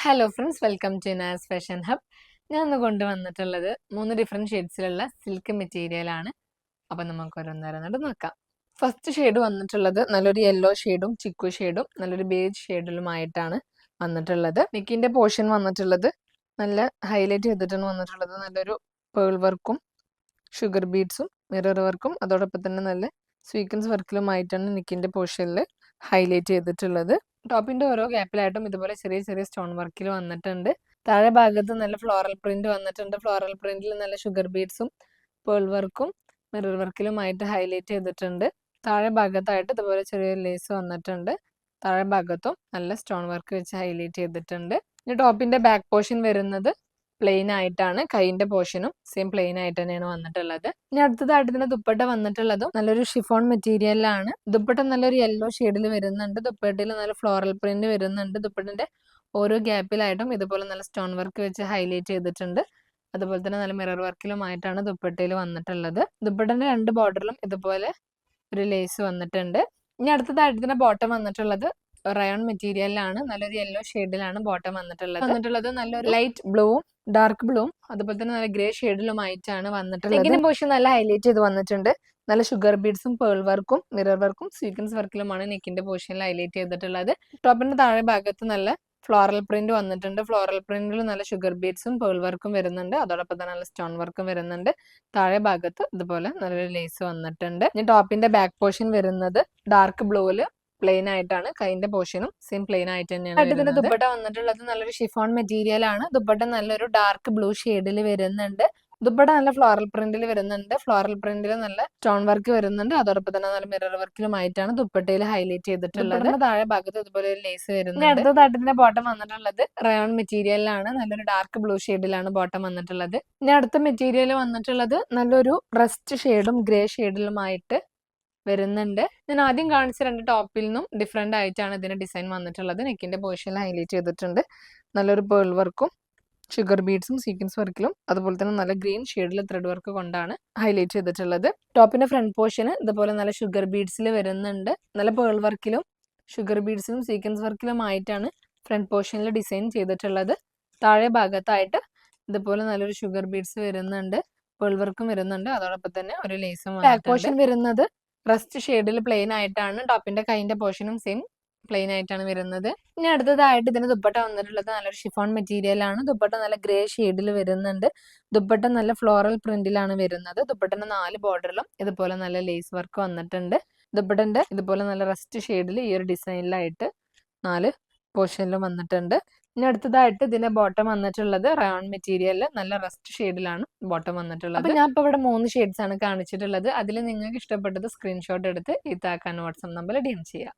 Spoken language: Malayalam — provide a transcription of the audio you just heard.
Hello friends, welcome to Naz fashion hub. ഞാൻ ഇന്ന് കൊണ്ടുവന്നിട്ടുള്ളത് 3 ഡിഫറെൻറ്റ് ഷെയ്ഡ്സിലുള്ള സിൽക്ക് മെറ്റീരിയലാണ്. അപ്പം നമുക്ക് ഓരോന്നോരോന്നായിട്ട് നോക്കാം. ഫസ്റ്റ് ഷെയ്ഡ് വന്നിട്ടുള്ളത് നല്ലൊരു യെല്ലോ ഷെയ്ഡും ചിക്കു ഷെയ്ഡും നല്ലൊരു ബേജ് ഷെയ്ഡിലുമായിട്ടാണ് വന്നിട്ടുള്ളത്. നെക്കിൻ്റെ പോർഷൻ വന്നിട്ടുള്ളത് നല്ല ഹൈലൈറ്റ് ചെയ്തിട്ടാണ് വന്നിട്ടുള്ളത്. നല്ലൊരു പേൾ വർക്കും ഷുഗർ ബീഡ്സും മിറർ വർക്കും അതോടൊപ്പം തന്നെ നല്ല സ്വീക്വൻസ് വർക്കിലുമായിട്ടാണ് നെക്കിൻ്റെ പോർഷനിൽ ഹൈലൈറ്റ് ചെയ്തിട്ടുള്ളത്. ടോപ്പിന്റെ ഓരോ ഗ്യാപ്പിലായിട്ടും ഇതുപോലെ ചെറിയ ചെറിയ സ്റ്റോൺ വർക്കിൽ വന്നിട്ടുണ്ട്. താഴെ ഭാഗത്ത് നല്ല ഫ്ലോറൽ പ്രിന്റ് വന്നിട്ടുണ്ട്. ഫ്ലോറൽ പ്രിന്റിൽ നല്ല ഷുഗർ ബീഡ്സും പേൾ വർക്കും മിറർ വർക്കിലുമായിട്ട് ഹൈലൈറ്റ് ചെയ്തിട്ടുണ്ട്. താഴെ ഭാഗത്തായിട്ട് ഇതുപോലെ ചെറിയ ലേസ് വന്നിട്ടുണ്ട്. താഴെ ഭാഗത്തും നല്ല സ്റ്റോൺ വർക്ക് വെച്ച് ഹൈലൈറ്റ് ചെയ്തിട്ടുണ്ട്. ഇനി ടോപ്പിന്റെ ബാക്ക് പോർഷൻ വരുന്നത് പ്ലെയിൻ ആയിട്ടാണ്. കൈയിന്റെ പോർഷനും സെയിം പ്ലെയിൻ ആയിട്ട് തന്നെയാണ് വന്നിട്ടുള്ളത്. ഇനി അടുത്തതായിട്ട് ഇതിന്റെ ദുപ്പട്ട വന്നിട്ടുള്ളതും നല്ലൊരു ഷിഫോൺ മെറ്റീരിയലിലാണ്. ദുപ്പട്ട നല്ലൊരു യെല്ലോ ഷെയ്ഡിൽ വരുന്നുണ്ട്. ദുപ്പട്ടയിൽ നല്ല ഫ്ലോറൽ പ്രിന്റ് വരുന്നുണ്ട്. ദുപ്പട്ടന്റെ ഓരോ ഗ്യാപ്പിലായിട്ടും ഇതുപോലെ നല്ല സ്റ്റോൺ വർക്ക് വെച്ച് ഹൈലൈറ്റ് ചെയ്തിട്ടുണ്ട്. അതുപോലെ തന്നെ നല്ല മിറർ വർക്കിലുമായിട്ടാണ് ദുപ്പട്ടയിൽ വന്നിട്ടുള്ളത്. ദുപ്പട്ടന്റെ രണ്ട് ബോർഡറിലും ഇതുപോലെ ഒരു ലേസ് വന്നിട്ടുണ്ട്. ഇനി അടുത്തതായിട്ട് ഇതിന്റെ ബോട്ടം വന്നിട്ടുള്ളത് റയോൺ മെറ്റീരിയലിലാണ്. നല്ലൊരു യെല്ലോ ഷെയ്ഡിലാണ് ബോട്ടം വന്നിട്ടുള്ളത്. നല്ലൊരു ലൈറ്റ് ബ്ലൂവും ഡാർക്ക് ബ്ലൂവും അതുപോലെ തന്നെ നല്ല ഗ്രേ ഷെയ്ഡിലുമായിട്ടാണ് വന്നിട്ടുള്ളത്. നെക്കിന്റെ പോർഷൻ നല്ല ഹൈലൈറ്റ് ചെയ്ത് വന്നിട്ടുണ്ട്. നല്ല ഷുഗർ ബീഡ്സും പേൾ വർക്കും മിറർ വർക്കും സീക്വൻസ് വർക്കിലുമാണ് നെക്കിന്റെ പോർഷനിൽ ഹൈലൈറ്റ് ചെയ്തിട്ടുള്ളത്. ടോപ്പിന്റെ താഴെ ഭാഗത്ത് നല്ല ഫ്ലോറൽ പ്രിന്റ് വന്നിട്ടുണ്ട്. ഫ്ലോറൽ പ്രിന്റിൽ നല്ല ഷുഗർ ബീഡ്സും പേൾ വർക്കും വരുന്നുണ്ട്. അതോടൊപ്പം തന്നെ നല്ല സ്റ്റോൺ വർക്കും വരുന്നുണ്ട്. താഴെ ഭാഗത്ത് ഇതുപോലെ നല്ലൊരു ലേസ് വന്നിട്ടുണ്ട്. ഇനി ടോപ്പിന്റെ ബാക്ക് പോർഷൻ വരുന്നത് ഡാർക്ക് ബ്ലൂവില് പ്ലെയിൻ ആയിട്ടാണ്. കൈന്റെ പോർഷനും സെയിം പ്ലെയിൻ ആയിട്ട് തന്നെയാണ്. ഇതിന്റെ ദുപ്പട്ട വന്നിട്ടുള്ളത് നല്ലൊരു ഷിഫോൺ മെറ്റീരിയൽ ആണ്. ദുപ്പട്ട നല്ലൊരു ഡാർക്ക് ബ്ലൂ ഷെയ്ഡിൽ വരുന്നുണ്ട്. ദുപ്പട്ട നല്ല ഫ്ലോറൽ പ്രിന്റിൽ വരുന്നുണ്ട്. ഫ്ലോറൽ പ്രിന്റിൽ നല്ല സ്റ്റോൺ വർക്ക് വരുന്നുണ്ട്. അതോടൊപ്പം തന്നെ നല്ല മിറർ വർക്കിലുമായിട്ടാണ് ദുപ്പട്ടയിൽ ഹൈലൈറ്റ് ചെയ്തിട്ടുള്ളത്. താഴെ ഭാഗത്ത് ഇതുപോലെ ഒരു ലേസ് വരുന്നുണ്ട്. അടുത്തതായിട്ട് ഇതിന്റെ ബോട്ടം വന്നിട്ടുള്ളത് റയോൺ മെറ്റീരിയലിലാണ്. നല്ലൊരു ഡാർക്ക് ബ്ലൂ ഷെയ്ഡിലാണ് ബോട്ടം വന്നിട്ടുള്ളത്. ഇനി അടുത്ത മെറ്റീരിയൽ വന്നിട്ടുള്ളത് നല്ലൊരു റസ്റ്റ് ഷെയ്ഡും ഗ്രേ ഷെയ്ഡിലുമായിട്ട് വരുന്നുണ്ട്. ഞാൻ ആദ്യം കാണിച്ച രണ്ട് ടോപ്പിൽ നിന്നും ഡിഫറെന്റ് ആയിട്ടാണ് ഇതിന്റെ ഡിസൈൻ വന്നിട്ടുള്ളത്. നെക്കിന്റെ പോർഷനിൽ ഹൈലൈറ്റ് ചെയ്തിട്ടുണ്ട്. നല്ലൊരു പേൾ വർക്കും ഷുഗർ ബീഡ്സും സീക്വൻസ് വർക്കിലും അതുപോലെ തന്നെ നല്ല ഗ്രീൻ ഷെയ്ഡിൽ ത്രെഡ് വർക്ക് കൊണ്ടാണ് ഹൈലൈറ്റ് ചെയ്തിട്ടുള്ളത്. ടോപ്പിന്റെ ഫ്രണ്ട് പോർഷന് ഇതുപോലെ നല്ല ഷുഗർ ബീഡ്സിൽ വരുന്നുണ്ട്. നല്ല പേൾ വർക്കിലും ഷുഗർ ബീഡ്സിലും സീക്വൻസ് വർക്കിലും ആയിട്ടാണ് ഫ്രണ്ട് പോർഷനിൽ ഡിസൈൻ ചെയ്തിട്ടുള്ളത്. താഴെ ഭാഗത്തായിട്ട് ഇതുപോലെ നല്ലൊരു ഷുഗർ ബീഡ്സ് വരുന്നുണ്ട്. പേൾ വർക്കും വരുന്നുണ്ട്. അതോടൊപ്പം തന്നെ ഒരു ലേസും. ബാക്ക് പോർഷൻ വരുന്നത് റസ്റ്റ് ഷെയ്ഡിൽ പ്ലെയിൻ ആയിട്ടാണ്. ടോപ്പിന്റെ കൈന്റെ പോർഷനും സെയിം പ്ലെയിൻ ആയിട്ടാണ് വരുന്നത്. ഇനി അടുത്തതായിട്ട് ഇതിന് ദുപ്പട്ട വന്നിട്ടുള്ളത് നല്ലൊരു ഷിഫോൺ മെറ്റീരിയൽ ആണ്. ദുപ്പട്ട നല്ല ഗ്രേ ഷെയ്ഡിൽ വരുന്നുണ്ട്. ദുപ്പട്ട നല്ല ഫ്ലോറൽ പ്രിന്റിലാണ് വരുന്നത്. ദുപ്പട്ടന്റെ 4 ബോർഡറിലും ഇതുപോലെ നല്ല ലേസ് വർക്ക് വന്നിട്ടുണ്ട്. ദുപ്പട്ടന്റെ ഇതുപോലെ നല്ല റസ്റ്റ് ഷെയ്ഡിൽ ഈ ഒരു ഡിസൈനിലായിട്ട് 4 പോർഷനിലും വന്നിട്ടുണ്ട്. ഇനി അടുത്തതായിട്ട് ഇതിന്റെ ബോട്ടം വന്നിട്ടുള്ളത് റയോൺ മെറ്റീരിയലിൽ നല്ല റസ്റ്റ് ഷെയ്ഡിലാണ് ബോട്ടം വന്നിട്ടുള്ളത്. അപ്പൊ ഞാൻ ഇപ്പൊ ഇവിടെ 3 ഷെയ്ഡ്സ് ആണ് കാണിച്ചിട്ടുള്ളത്. അതിൽ നിങ്ങൾക്ക് ഇഷ്ടപ്പെട്ടത് സ്ക്രീൻഷോട്ട് എടുത്ത് ഇതാക്കാൻ വാട്സ്ആപ്പ് നമ്പറിൽ DM ചെയ്യാം.